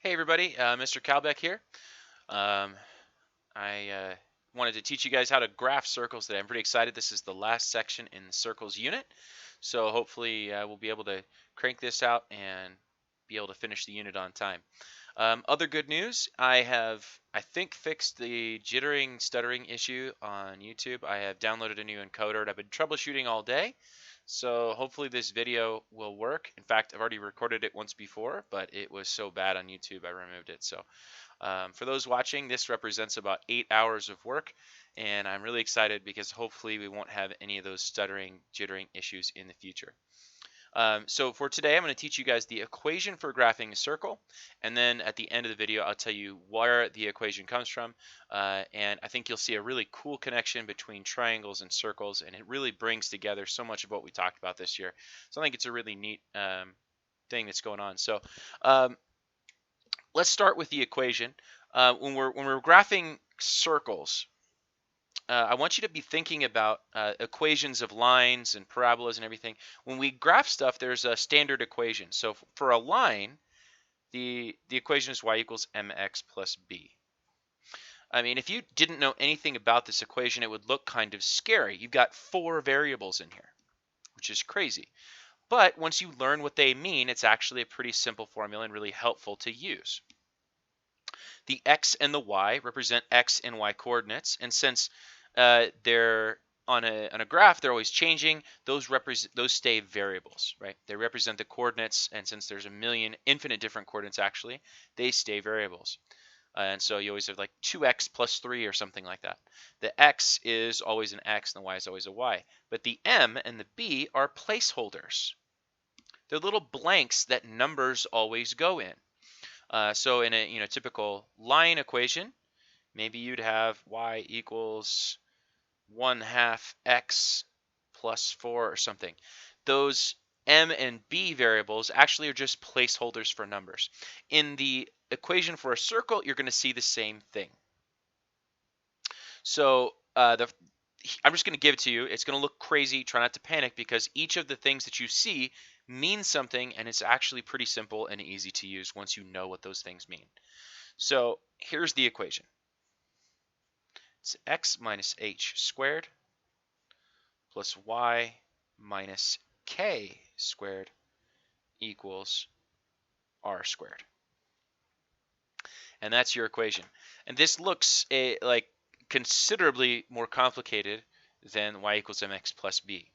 Hey everybody, Mr. Calbeck here. Um, I wanted to teach you guys how to graph circles today. I'm pretty excited. This is the last section in the circles unit. So hopefully we'll be able to crank this out and be able to finish the unit on time. Other good news, I think, fixed the jittering, stuttering issue on YouTube. I have downloaded a new encoder and I've been troubleshooting all day. So hopefully this video will work. In fact, I've already recorded it once before, but it was so bad on YouTube I removed it. So for those watching, this represents about 8 hours of work, and I'm really excited because hopefully we won't have any of those stuttering, jittering issues in the future. So for today, I'm going to teach you guys the equation for graphing a circle, and then at the end of the video, I'll tell you where the equation comes from, and I think you'll see a really cool connection between triangles and circles, and it really brings together so much of what we talked about this year. So I think it's a really neat thing that's going on. So let's start with the equation. When we're graphing circles, I want you to be thinking about equations of lines and parabolas and everything. When we graph stuff, there's a standard equation. So for a line, the equation is y equals mx plus b. I mean, if you didn't know anything about this equation, it would look kind of scary. You've got 4 variables in here, which is crazy. But once you learn what they mean, it's actually a pretty simple formula and really helpful to use. The x and the y represent x and y coordinates, and since they're on a graph, they're always changing. Those stay variables, right? They represent the coordinates, and since there's infinite different coordinates actually, they stay variables. And so you always have like 2x plus 3 or something like that. The x is always an x and the y is always a y. But the m and the b are placeholders. They're little blanks that numbers always go in. So in a typical line equation, maybe you'd have y equals 1/2 x plus 4 or something. Those m and b variables actually are just placeholders for numbers. In the equation for a circle, you're going to see the same thing. So I'm just going to give it to you. It's going to look crazy. Try not to panic because each of the things that you see means something, and it's actually pretty simple and easy to use once you know what those things mean. So here's the equation. It's x minus h squared plus y minus k squared equals r squared. And that's your equation. And this looks like considerably more complicated than y equals mx plus b.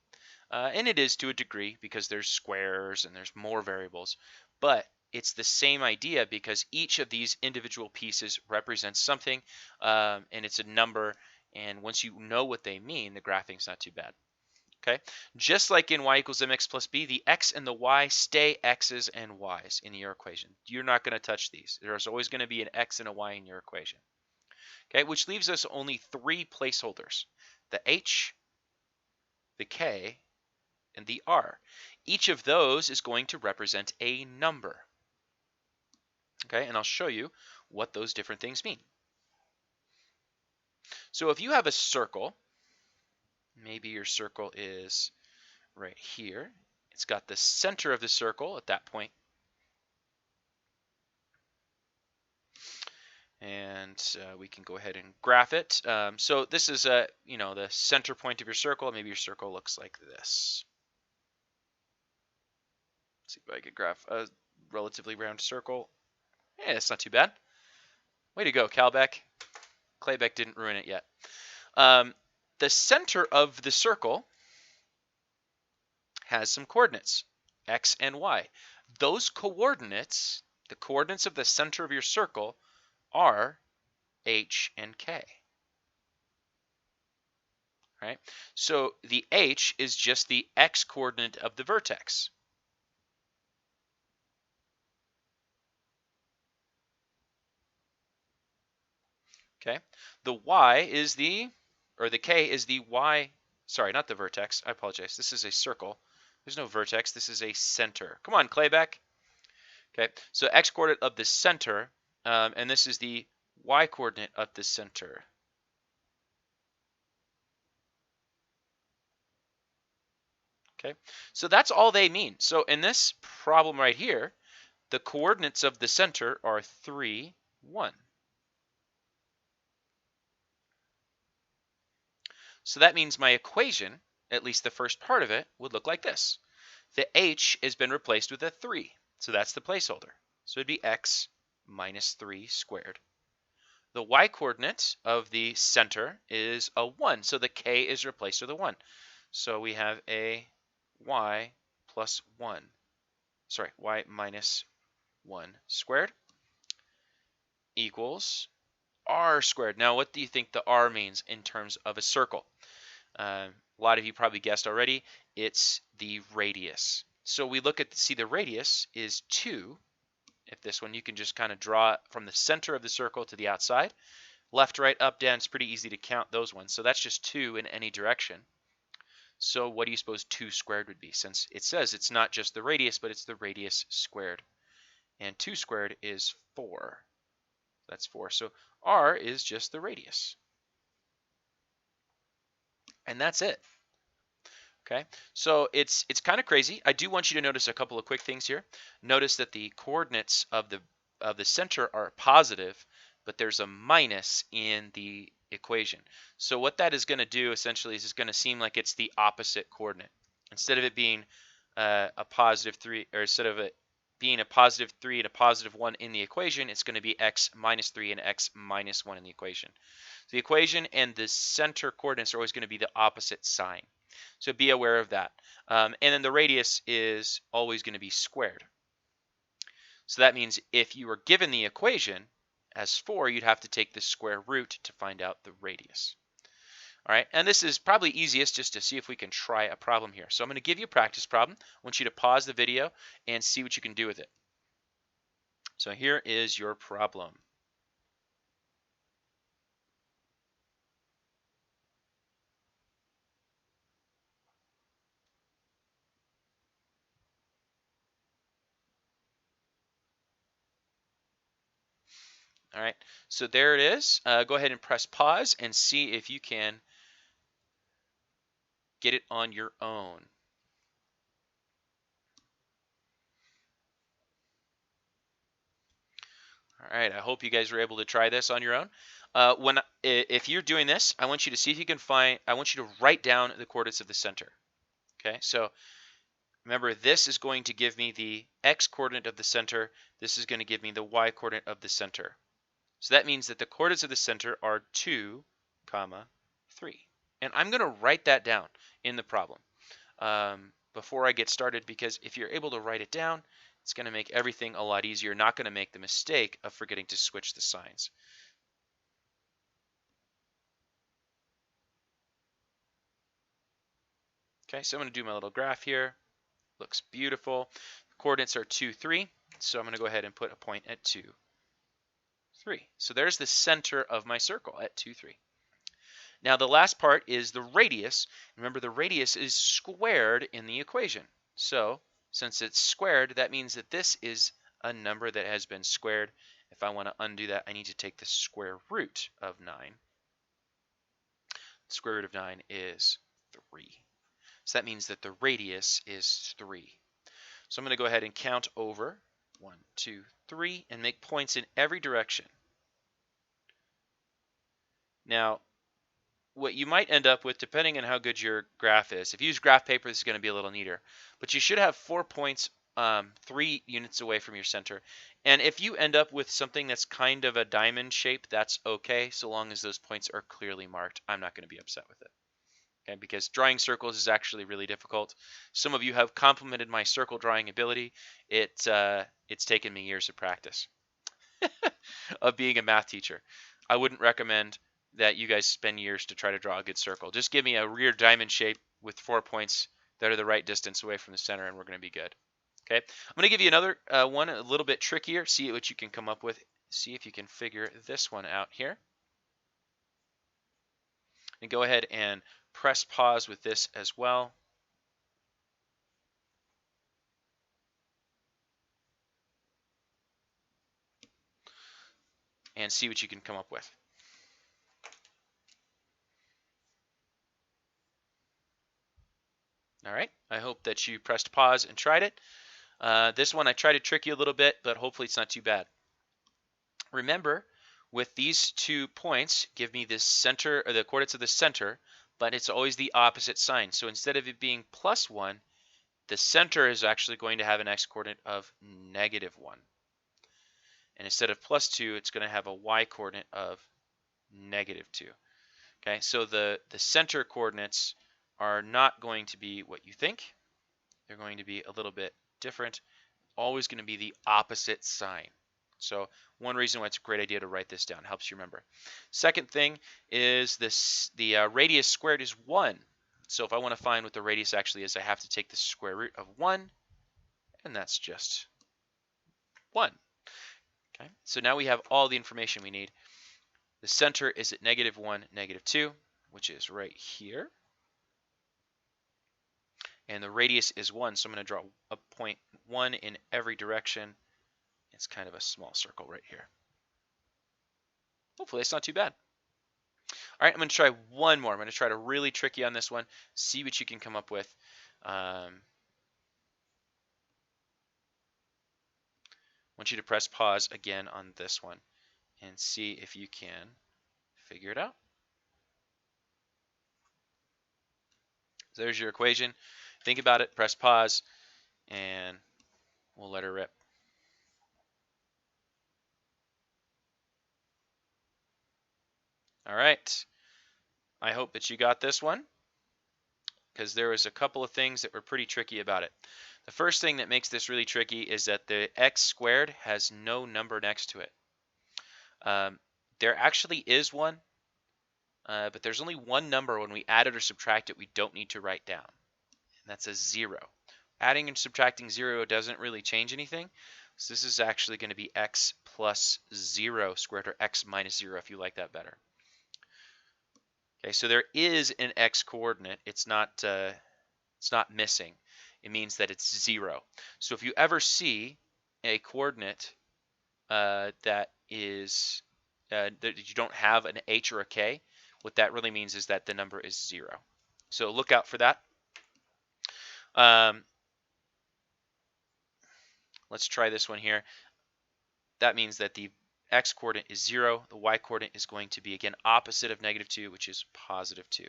And it is to a degree because there's squares and there's more variables. But it's the same idea because each of these individual pieces represents something, and it's a number. And once you know what they mean, the graphing's not too bad. Okay, just like in y equals mx plus b, the x and the y stay x's and y's in your equation. You're not going to touch these. There's always going to be an x and a y in your equation. Okay, which leaves us only 3 placeholders: the h, the k, and the r. Each of those is going to represent a number. Okay, and I'll show you what those different things mean. So if you have a circle, maybe your circle is right here. It's got the center of the circle at that point. And we can go ahead and graph it. So this is the center point of your circle. Maybe your circle looks like this. Let's see if I could graph a relatively round circle. Yeah, that's not too bad. Way to go, Calbeck. Claybeck didn't ruin it yet. The center of the circle has some coordinates, x and y. Those coordinates, the coordinates of the center of your circle, are h and k. Right? So the h is just the x coordinate of the vertex. Okay? The y is the k is the y, sorry, not the vertex. I apologize. This is a circle. There's no vertex. This is a center. Come on, Claybeck. Okay, so x coordinate of the center, and this is the y coordinate of the center. Okay, so that's all they mean. So in this problem right here, The coordinates of the center are 3, 1. So that means my equation, at least the first part of it, would look like this. The h has been replaced with a 3, so that's the placeholder. So it'd be x minus 3 squared. The y coordinate of the center is a 1, so the k is replaced with a 1. So we have a y plus 1. Sorry, y minus 1 squared equals r squared. Now, what do you think the r means in terms of a circle? A lot of you probably guessed already. It's the radius. So we look at see the radius is 2. If this one, you can just kind of draw it from the center of the circle to the outside. Left, right, up, down. It's pretty easy to count those ones. So that's just 2 in any direction. So what do you suppose 2 squared would be? Since it says it's not just the radius, but it's the radius squared. And 2 squared is 4. That's 4. So r is just the radius. And that's it. Okay, so it's kind of crazy. I do want you to notice a couple of quick things here. Notice that the coordinates of the center are positive, but there's a minus in the equation. So what that is going to do essentially is it's going to seem like it's the opposite coordinate. Instead of it being a positive 3, or instead of it being a positive 3 and a positive 1 in the equation, it's going to be x minus 3 and x minus 1 in the equation. The equation and the center coordinates are always going to be the opposite sign. So be aware of that. And then the radius is always going to be squared. So that means if you were given the equation as 4, you'd have to take the square root to find out the radius. All right, and this is probably easiest just to see if we can try a problem here. So I'm going to give you a practice problem. I want you to pause the video and see what you can do with it. So here is your problem. All right, so there it is. Go ahead and press pause and see if you can get it on your own. All right, I hope you guys were able to try this on your own. If you're doing this, I want you to see if you can find, I want you to write down the coordinates of the center. Okay, so remember, this is going to give me the x coordinate of the center. This is going to give me the y coordinate of the center. So that means that the coordinates of the center are 2, 3. And I'm going to write that down in the problem before I get started, because if you're able to write it down, it's going to make everything a lot easier. You're not going to make the mistake of forgetting to switch the signs. Okay, so I'm going to do my little graph here. Looks beautiful. The coordinates are 2, 3. So I'm going to go ahead and put a point at 2, 3. So there's the center of my circle at 2, 3. Now the last part is the radius. Remember, the radius is squared in the equation. So since it's squared, that means that this is a number that has been squared. If I want to undo that, I need to take the square root of 9. The square root of 9 is 3. So that means that the radius is 3. So I'm going to go ahead and count over 1, 2, 3 and make points in every direction. Now, what you might end up with, depending on how good your graph is, if you use graph paper, this is going to be a little neater. But you should have 4 points 3 units away from your center. And if you end up with something that's kind of a diamond shape, that's okay, so long as those points are clearly marked. I'm not going to be upset with it. Okay, because drawing circles is actually really difficult. Some of you have complimented my circle drawing ability. It's taken me years of practice of being a math teacher. I wouldn't recommend that you guys spend years to try to draw a good circle. Just give me a rear diamond shape with 4 points that are the right distance away from the center, and we're going to be good. Okay, I'm going to give you another one a little bit trickier. See what you can come up with. See if you can figure this one out here. And go ahead and press pause with this as well. And see what you can come up with. All right, I hope that you pressed pause and tried it. This one I try to trick you a little bit, but hopefully it's not too bad. Remember, with these 2 points, give me the center or the coordinates of the center, but it's always the opposite sign. So instead of it being +1, the center is actually going to have an x-coordinate of -1. And instead of +2, it's going to have a y-coordinate of -2. Okay, so the center coordinates are not going to be what you think. They're going to be a little bit different. Always going to be the opposite sign. So one reason why it's a great idea to write this down, helps you remember. Second thing is the radius squared is 1. So if I want to find what the radius actually is, I have to take the square root of 1, and that's just 1. Okay, so now we have all the information we need. The center is at -1, -2, which is right here. And the radius is 1, so I'm going to draw a point 1 in every direction. It's kind of a small circle right here. Hopefully it's not too bad. All right, I'm going to try one more. I'm going to try to really trick you on this one, see what you can come up with. I want you to press pause again on this one and see if you can figure it out. So there's your equation. Think about it, press pause, and we'll let her rip. All right. I hope that you got this one, because there was a couple of things that were pretty tricky about it. The first thing that makes this really tricky is that the x squared has no number next to it. There actually is one, but there's only one number when we add it or subtract it we don't need to write down, and that's a 0. Adding and subtracting 0 doesn't really change anything, so this is actually going to be x plus 0 squared, or x minus 0 if you like that better. Okay, so there is an x coordinate. It's not missing. It means that it's 0. So if you ever see a coordinate that is that you don't have an h or a k, what that really means is that the number is 0. So look out for that. Let's try this one here. That means that the x coordinate is 0. The y coordinate is going to be, again, opposite of -2, which is +2.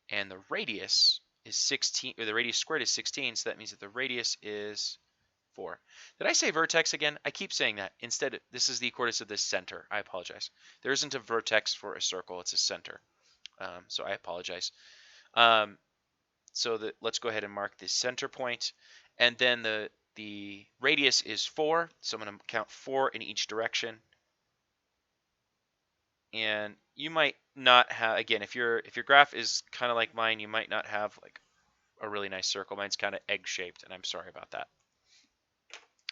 And the radius is 16, or the radius squared is 16, so that means that the radius is 4. Did I say vertex again? I keep saying that. Instead, this is the coordinates of the center. I apologize. There isn't a vertex for a circle. It's a center. So I apologize. Let's go ahead and mark the center point. And then the radius is 4. So I'm going to count 4 in each direction. And you might not have, again, if your graph is kind of like mine, you might not have like a really nice circle. Mine's kind of egg-shaped, and I'm sorry about that.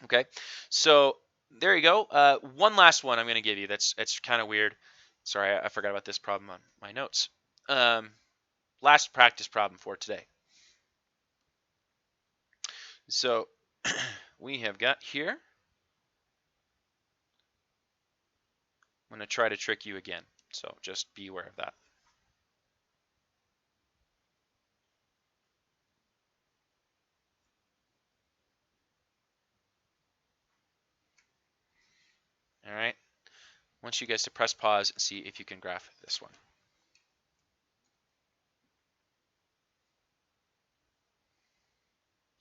Okay, so there you go. One last one I'm going to give you. That's kind of weird. Sorry, I forgot about this problem on my notes. Last practice problem for today. So we have got here. I'm going to try to trick you again, so just be aware of that. All right. I want you guys to press pause and see if you can graph this one.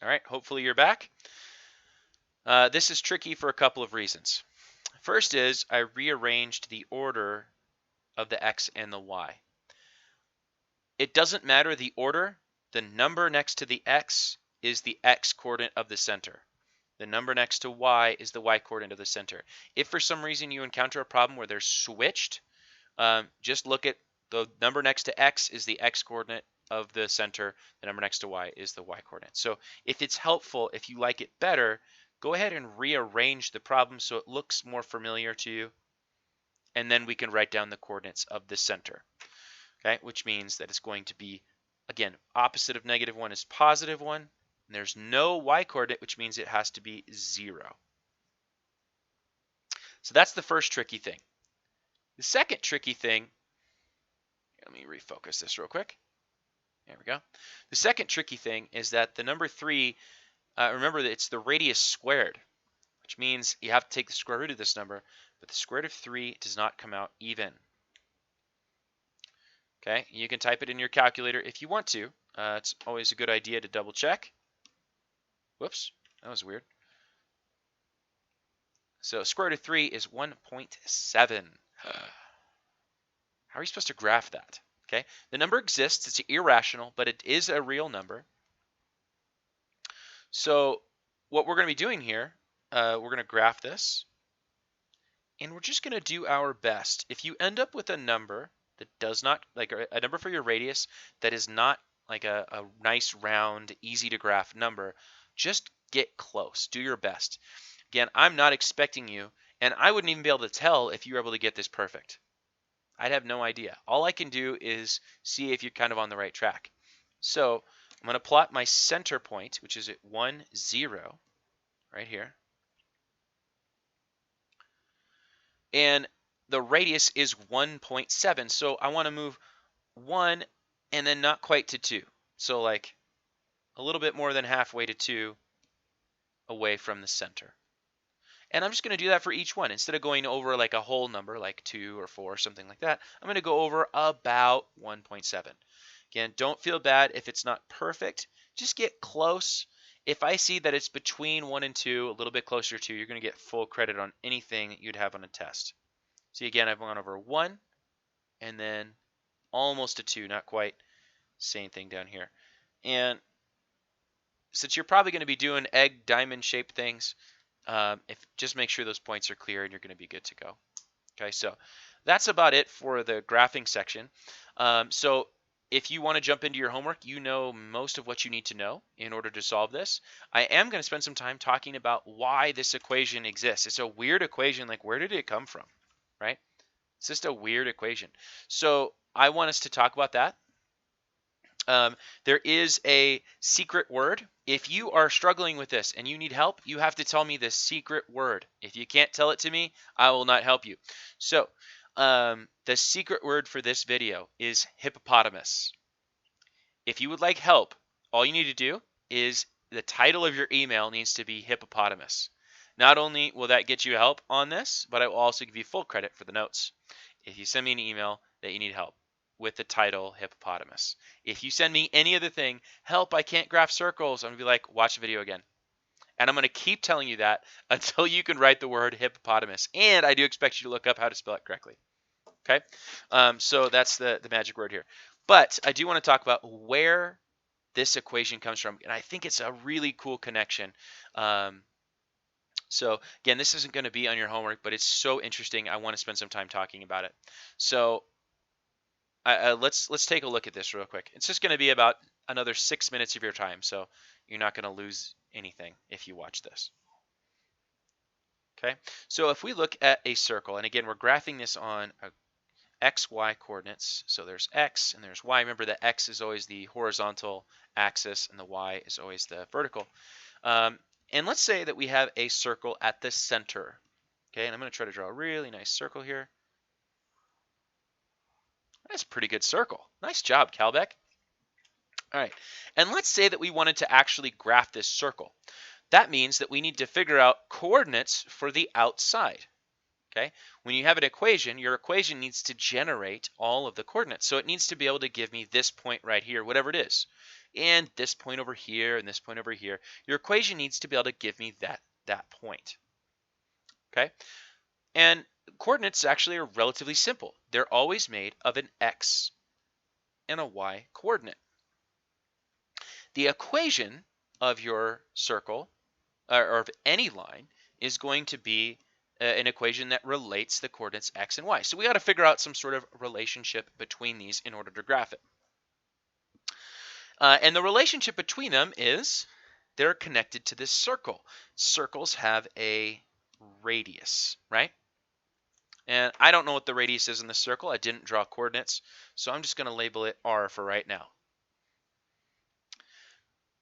All right, hopefully you're back. This is tricky for a couple of reasons. First is I rearranged the order of the x and the y. It doesn't matter the order. The number next to the x is the x coordinate of the center. The number next to y is the y coordinate of the center. If for some reason you encounter a problem where they're switched, just look at the number next to x is the x coordinate of the center. The number next to y is the y coordinate. So if it's helpful, if you like it better, go ahead and rearrange the problem so it looks more familiar to you. And then we can write down the coordinates of the center. Okay, which means that it's going to be, again, opposite of -1 is +1. And there's no y coordinate, which means it has to be 0. So that's the first tricky thing. The second tricky thing, let me refocus this real quick. There we go. The second tricky thing is that the number 3 remember that it's the radius squared, which means you have to take the square root of this number, but the square root of 3 does not come out even. Okay, you can type it in your calculator if you want to. It's always a good idea to double check. Whoops, that was weird. So square root of 3 is 1.7. How are you supposed to graph that? Okay, the number exists, it's irrational, but it is a real number. So what we're going to be doing here, we're going to graph this, and we're just going to do our best. If you end up with a number that does not, like a number for your radius that is not like a nice round, easy to graph number, just get close. Do your best. Again, I'm not expecting you, and I wouldn't even be able to tell if you were able to get this perfect. I'd have no idea. All I can do is see if you're kind of on the right track. So I'm going to plot my center point, which is at 1, 0, right here. And the radius is 1.7. So I want to move 1 and then not quite to 2. So like a little bit more than halfway to 2 away from the center. And I'm just going to do that for each one. Instead of going over like a whole number, like 2 or 4 or something like that, I'm going to go over about 1.7. Again, don't feel bad if it's not perfect. Just get close. If I see that it's between 1 and 2, a little bit closer to 2, you're going to get full credit on anything you'd have on a test. See, again, I've gone over 1 and then almost a 2, not quite. Same thing down here. And since you're probably going to be doing egg diamond shaped things, just make sure those points are clear and you're going to be good to go. Okay, so that's about it for the graphing section. So if you want to jump into your homework, you know most of what you need to know in order to solve this. I am going to spend some time talking about why this equation exists. It's a weird equation, like where did it come from, right? It's just a weird equation. So I want us to talk about that. There is a secret word. If you are struggling with this and you need help, you have to tell me the secret word. If you can't tell it to me, I will not help you. So the secret word for this video is hippopotamus. If you would like help, all you need to do is the title of your email needs to be hippopotamus. Not only will that get you help on this, but I will also give you full credit for the notes if you send me an email that you need help with the title hippopotamus. If you send me any other thing, help, I can't graph circles, I'm going to be like, watch the video again. And I'm going to keep telling you that until you can write the word hippopotamus. And I do expect you to look up how to spell it correctly. Okay? So that's the magic word here. But I do want to talk about where this equation comes from. And I think it's a really cool connection. So again, this isn't going to be on your homework, but it's so interesting. I want to spend some time talking about it. So let's take a look at this real quick. It's just going to be about another 6 minutes of your time, so you're not going to lose anything if you watch this. Okay, so if we look at a circle, and again, we're graphing this on x, y coordinates. So there's x and there's y. Remember that x is always the horizontal axis and the y is always the vertical. And let's say that we have a circle at the center. Okay, and I'm going to try to draw a really nice circle here. That's a pretty good circle. Nice job, Calbeck. All right, and let's say that we wanted to actually graph this circle. That means that we need to figure out coordinates for the outside. Okay, when you have an equation, your equation needs to generate all of the coordinates. So it needs to be able to give me this point right here, whatever it is, and this point over here, and this point over here. Your equation needs to be able to give me that point. Okay, and coordinates actually are relatively simple. They're always made of an x and a y coordinate. The equation of your circle or of any line is going to be an equation that relates the coordinates x and y. So we got to figure out some sort of relationship between these in order to graph it. And the relationship between them is they're connected to this circle. Circles have a radius, right? And I don't know what the radius is in the circle. I didn't draw coordinates, so I'm just going to label it r for right now.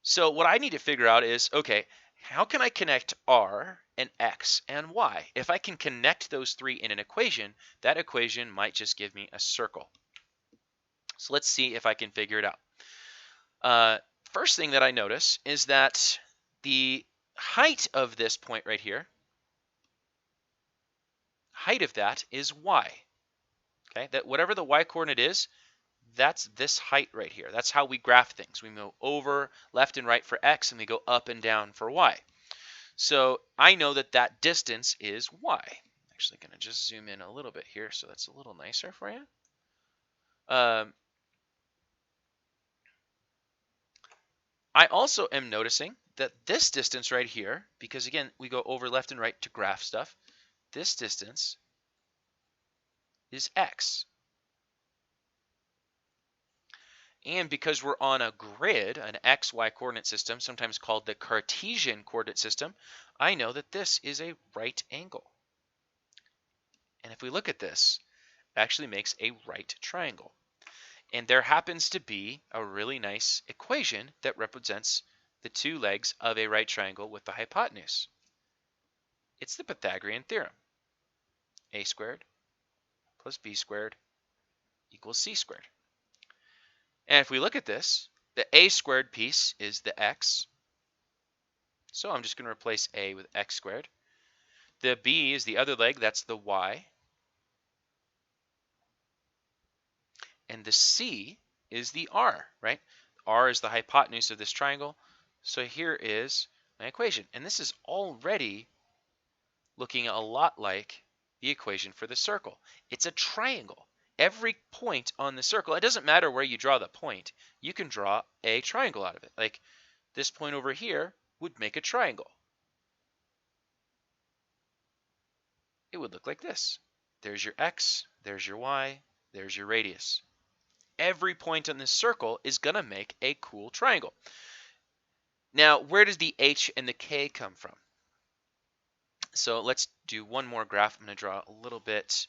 So what I need to figure out is, okay, how can I connect r and x and y? If I can connect those three in an equation, that equation might just give me a circle. So let's see if I can figure it out. First thing that I notice is that the height of this point right here, height of that is y. Okay, that whatever the y coordinate is, that's this height right here. That's how we graph things. We go over left and right for x, and we go up and down for y. So I know that that distance is y. I'm actually going to just zoom in a little bit here so that's a little nicer for you. I also am noticing that this distance right here, because again, we go over left and right to graph stuff, this distance is x. And because we're on a grid, an xy coordinate system, sometimes called the Cartesian coordinate system, I know that this is a right angle. And if we look at this, it actually makes a right triangle. And there happens to be a really nice equation that represents the two legs of a right triangle with the hypotenuse. It's the Pythagorean theorem. A squared plus b squared equals c squared. And if we look at this, the a squared piece is the x. So I'm just going to replace a with x squared. The b is the other leg, that's the y. And the c is the r, right? R is the hypotenuse of this triangle. So here is my equation. And this is already looking a lot like the equation for the circle. It's a triangle. Every point on the circle, it doesn't matter where you draw the point, you can draw a triangle out of it. Like this point over here would make a triangle. It would look like this. There's your x, there's your y, there's your radius. Every point on this circle is going to make a cool triangle. Now, where does the h and the k come from? So let's do one more graph. I'm going to draw a little bit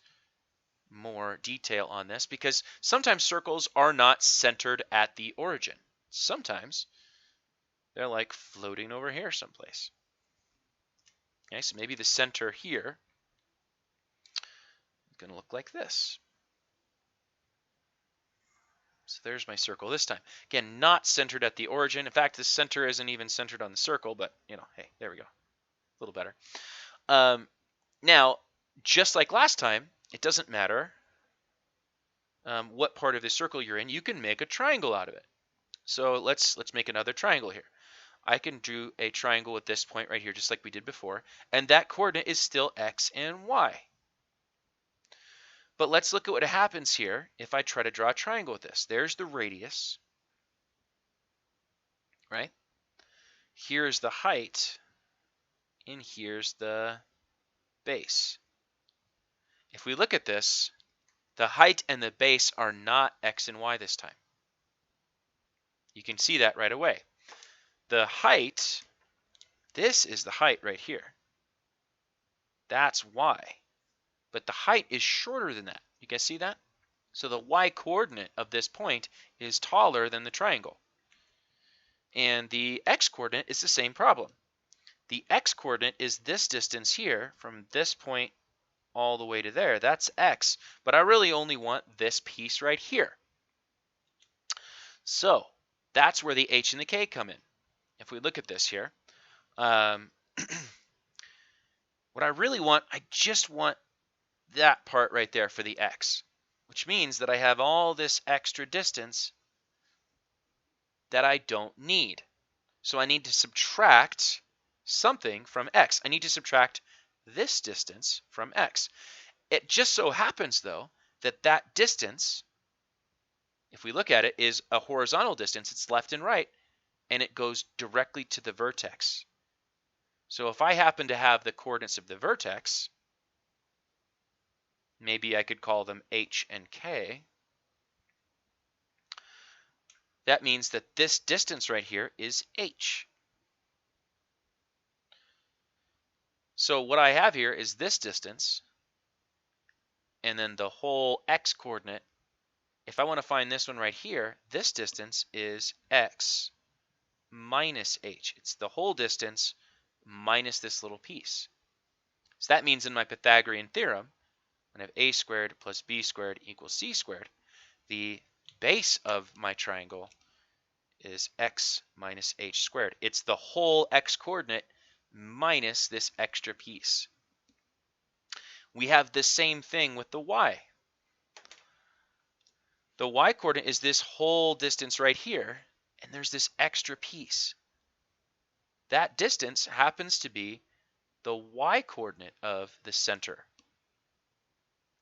more detail on this because sometimes circles are not centered at the origin. Sometimes they're like floating over here someplace. Okay, so maybe the center here is going to look like this. So there's my circle this time. Again, not centered at the origin. In fact, the center isn't even centered on the circle, but hey, there we go. A little better. Now, just like last time, it doesn't matter what part of the circle you're in. You can make a triangle out of it. So let's make another triangle here. I can do a triangle with this point right here, just like we did before, and that coordinate is still x and y. But let's look at what happens here if I try to draw a triangle with this. There's the radius, right? Here's the height, and here's the base. If we look at this, the height and the base are not x and y this time. You can see that right away. The height, this is the height right here. That's y. But the height is shorter than that. You guys see that? So the y coordinate of this point is taller than the triangle. And the x coordinate is the same problem. The x coordinate is this distance here from this point all the way to there. That's x, but I really only want this piece right here. So that's where the h and the k come in. If we look at this here, what I really want, I just want that part right there for the x, which means that I have all this extra distance that I don't need. So I need to subtract something from x. I need to subtract this distance from x. It just so happens, though, that that distance, if we look at it, is a horizontal distance. It's left and right, and it goes directly to the vertex. So if I happen to have the coordinates of the vertex, maybe I could call them h and k. That means that this distance right here is h. So what I have here is this distance, and then the whole x coordinate. If I want to find this one right here, this distance is x minus h. It's the whole distance minus this little piece. So that means in my Pythagorean theorem, when I have a squared plus b squared equals c squared, the base of my triangle is x minus h squared. It's the whole x coordinate minus this extra piece. We have the same thing with the y. The y coordinate is this whole distance right here, and there's this extra piece. That distance happens to be the y coordinate of the center.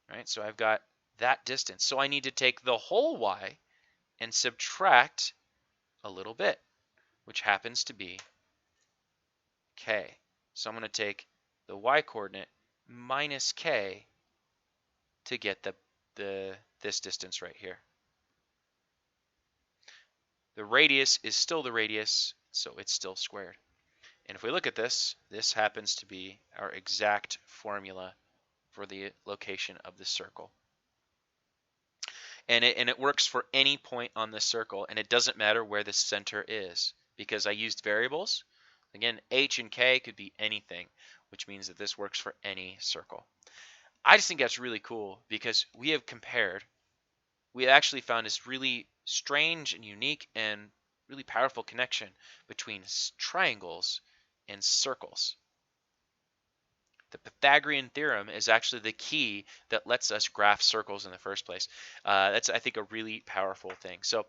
Right? So I've got that distance. So I need to take the whole y and subtract a little bit, which happens to be k. So I'm going to take the y coordinate minus k to get this distance right here. The radius is still the radius, so it's still squared. And if we look at this, this happens to be our exact formula for the location of the circle. And it works for any point on the circle, and it doesn't matter where the center is because I used variables. Again, h and k could be anything, which means that this works for any circle. I just think that's really cool because we have compared. We actually found this really strange and unique and really powerful connection between triangles and circles. The Pythagorean theorem is actually the key that lets us graph circles in the first place. That's, I think, a really powerful thing. So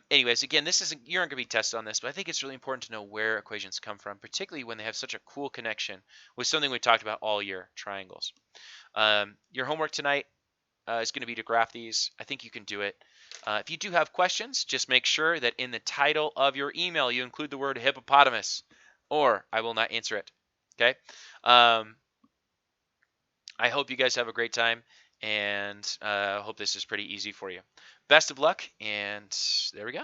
anyways, again, you aren't going to be tested on this, but I think it's really important to know where equations come from, particularly when they have such a cool connection with something we talked about all year, triangles. Your homework tonight is going to be to graph these. I think you can do it. If you do have questions, just make sure that in the title of your email you include the word hippopotamus, or I will not answer it. Okay? I hope you guys have a great time, and I hope this is pretty easy for you. Best of luck, and there we go.